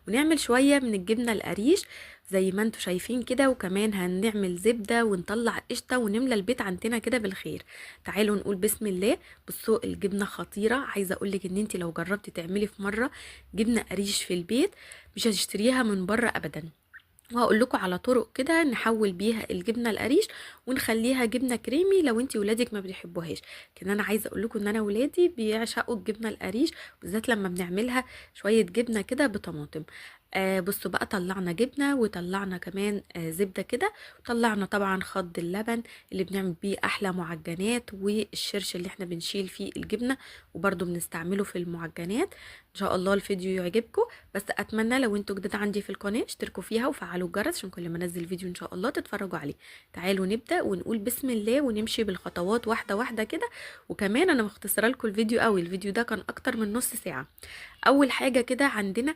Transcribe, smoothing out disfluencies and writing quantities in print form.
ونعمل شوية من الجبنة القريش زي ما انتوا شايفين كده، وكمان هنعمل زبدة ونطلع قشطة ونملى البيت عندنا كده بالخير. تعالوا نقول بسم الله. بصوا الجبنة خطيرة، عايزة اقولك ان انت لو جربتي تعملي في مرة جبنة قريش في البيت مش هتشتريها من بره ابدا. وهقول لكم على طرق كده نحول بيها الجبنه القريش ونخليها جبنه كريمي لو انتي ولادك ما بتحبوهاش. كان انا عايزه اقول لكم ان انا ولادي بيعشقوا الجبنه القريش، بالذات لما بنعملها شويه جبنه كده بطماطم. بصوا بقى، طلعنا جبنه وطلعنا كمان زبده كده، وطلعنا طبعا خض اللبن اللي بنعمل بيه احلى معجنات، والشرش اللي احنا بنشيل فيه الجبنه وبرده بنستعمله في المعجنات. ان شاء الله الفيديو يعجبكم، بس اتمنى لو انتوا جداد عندي في القناه اشتركوا فيها وفعلوا الجرس عشان كل ما انزل فيديو ان شاء الله تتفرجوا عليه. تعالوا نبدا ونقول بسم الله ونمشي بالخطوات واحده واحده كده. وكمان انا مختصره لكم الفيديو قوي، الفيديو ده كان اكتر من نص ساعه. اول حاجه كده عندنا